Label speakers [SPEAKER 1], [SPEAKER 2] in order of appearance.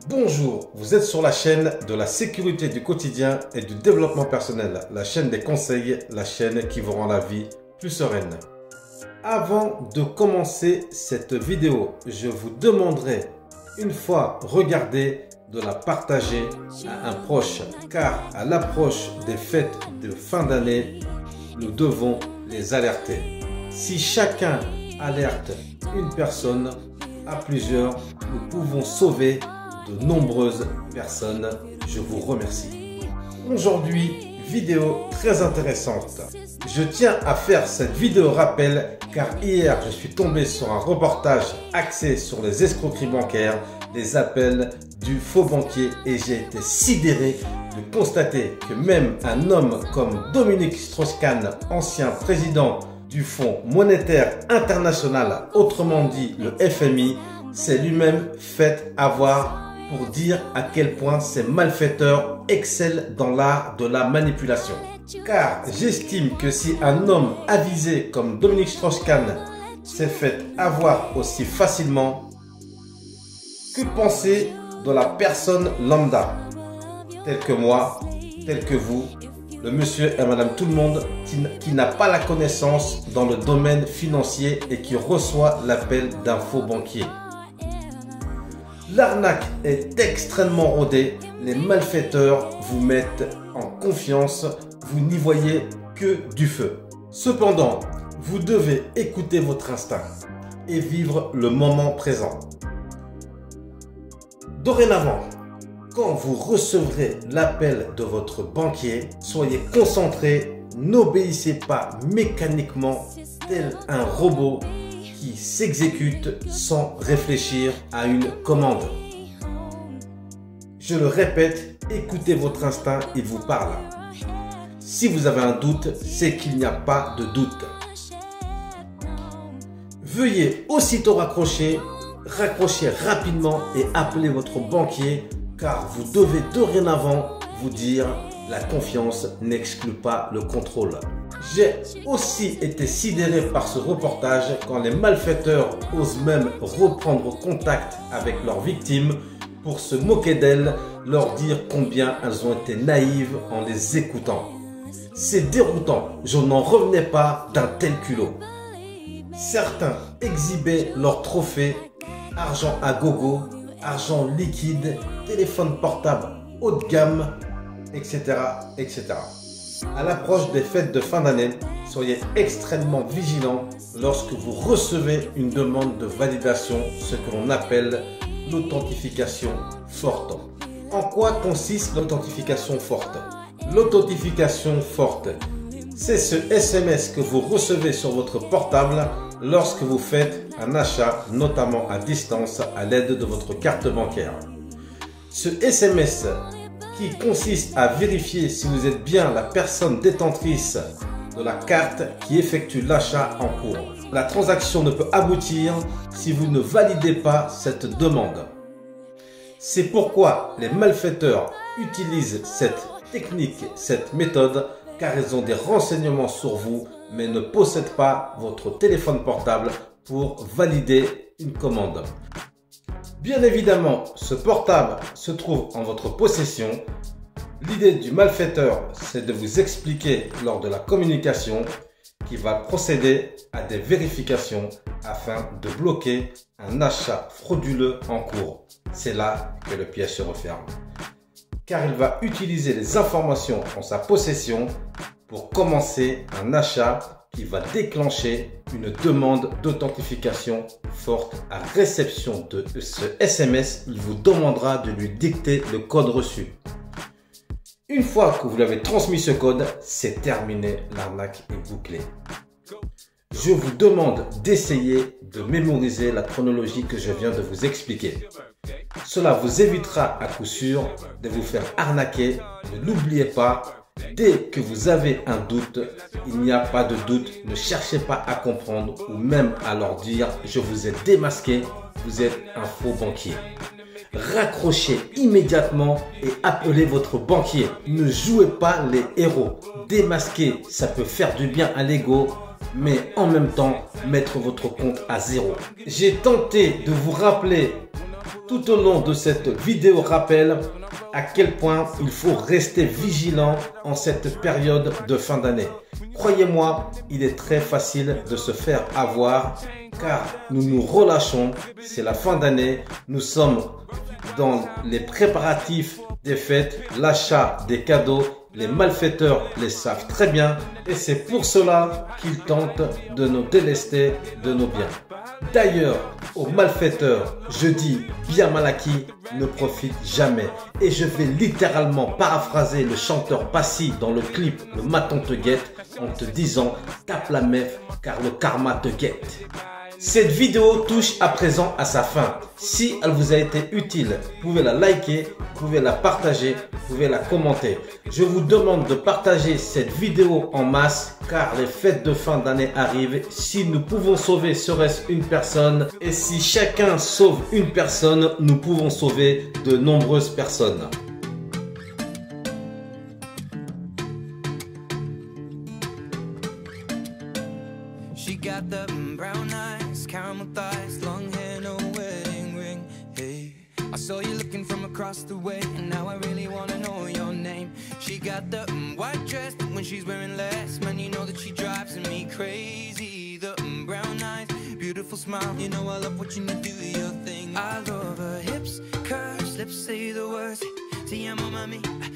[SPEAKER 1] Bonjour, vous êtes sur la chaîne de la sécurité du quotidien et du développement personnel, la chaîne des conseils, la chaîne qui vous rend la vie plus sereine. Avant de commencer cette vidéo, je vous demanderai, une fois regardée, de la partager à un proche, car à l'approche des fêtes de fin d'année, nous devons les alerter. Si chacun alerte une personne, à plusieurs, nous pouvons sauver de nombreuses personnes. Je vous remercie. Aujourd'hui, vidéo très intéressante. Je tiens à faire cette vidéo rappel car hier, je suis tombé sur un reportage axé sur les escroqueries bancaires, les appels du faux banquier et j'ai été sidéré de constater que même un homme comme Dominique Strauss-Kahn, ancien président du Fonds monétaire international, autrement dit le FMI, s'est lui-même fait avoir pour dire à quel point ces malfaiteurs excellent dans l'art de la manipulation. Car j'estime que si un homme avisé comme Dominique Strauss-Kahn s'est fait avoir aussi facilement, que penser de la personne lambda, telle que moi, telle que vous, le monsieur et madame tout le monde qui n'a pas la connaissance dans le domaine financier et qui reçoit l'appel d'un faux banquier. L'arnaque est extrêmement rodée, les malfaiteurs vous mettent en confiance, vous n'y voyez que du feu. Cependant, vous devez écouter votre instinct et vivre le moment présent. Dorénavant, quand vous recevrez l'appel de votre banquier, soyez concentré, n'obéissez pas mécaniquement tel un robot qui s'exécute sans réfléchir à une commande. Je le répète, écoutez votre instinct, il vous parle. Si vous avez un doute, c'est qu'il n'y a pas de doute. Veuillez aussitôt raccrocher rapidement et appeler votre banquier car vous devez dorénavant vous dire la confiance n'exclut pas le contrôle. J'ai aussi été sidéré par ce reportage quand les malfaiteurs osent même reprendre contact avec leurs victimes pour se moquer d'elles, leur dire combien elles ont été naïves en les écoutant. C'est déroutant, je n'en revenais pas d'un tel culot. Certains exhibaient leurs trophées, argent à gogo, argent liquide, téléphone portable haut de gamme, etc. etc. À l'approche des fêtes de fin d'année, soyez extrêmement vigilants lorsque vous recevez une demande de validation, ce que l'on appelle l'authentification forte. En quoi consiste l'authentification forte? L'authentification forte, c'est ce SMS que vous recevez sur votre portable lorsque vous faites un achat, notamment à distance, à l'aide de votre carte bancaire. Ce SMS qui consiste à vérifier si vous êtes bien la personne détentrice de la carte qui effectue l'achat en cours. La transaction ne peut aboutir si vous ne validez pas cette demande. C'est pourquoi les malfaiteurs utilisent cette technique, cette méthode, car ils ont des renseignements sur vous, mais ne possèdent pas votre téléphone portable pour valider une commande. Bien évidemment, ce portable se trouve en votre possession. L'idée du malfaiteur, c'est de vous expliquer lors de la communication qu'il va procéder à des vérifications afin de bloquer un achat frauduleux en cours. C'est là que le piège se referme. Car il va utiliser les informations en sa possession pour commencer un achat qui va déclencher une demande d'authentification forte. À réception de ce SMS, il vous demandera de lui dicter le code reçu. Une fois que vous lui avez transmis ce code, c'est terminé, l'arnaque est bouclée. Je vous demande d'essayer de mémoriser la chronologie que je viens de vous expliquer. Cela vous évitera à coup sûr de vous faire arnaquer. Ne l'oubliez pas, dès que vous avez un doute, il n'y a pas de doute. Ne cherchez pas à comprendre ou même à leur dire « je vous ai démasqué, vous êtes un faux banquier ». Raccrochez immédiatement et appelez votre banquier. Ne jouez pas les héros. Démasquer, ça peut faire du bien à l'ego, mais en même temps mettre votre compte à zéro. J'ai tenté de vous rappeler tout au long de cette vidéo rappelle à quel point il faut rester vigilant en cette période de fin d'année. Croyez-moi, il est très facile de se faire avoir car nous nous relâchons, c'est la fin d'année, nous sommes dans les préparatifs des fêtes, l'achat des cadeaux, les malfaiteurs les savent très bien et c'est pour cela qu'ils tentent de nous délester de nos biens. D'ailleurs, aux malfaiteurs, je dis bien mal acquis, ne profite jamais. Et je vais littéralement paraphraser le chanteur Passy dans le clip Le Maton te guette en te disant tape la meuf car le karma te guette. Cette vidéo touche à présent à sa fin. Si elle vous a été utile, vous pouvez la liker, vous pouvez la partager, vous pouvez la commenter. Je vous demande de partager cette vidéo en masse car les fêtes de fin d'année arrivent. Si nous pouvons sauver serait-ce une personne et si chacun sauve une personne, nous pouvons sauver de nombreuses personnes.
[SPEAKER 2] She got the brown eyes, caramel thighs, long hair, no wedding ring. Hey, I saw you looking from across the way, and now I really wanna know your name. She got the white dress, but when she's wearing less, man, you know that she drives me crazy. The brown eyes, beautiful smile, you know I love watching you do your thing. I love her hips, curves, lips say the words. Te amo, mami.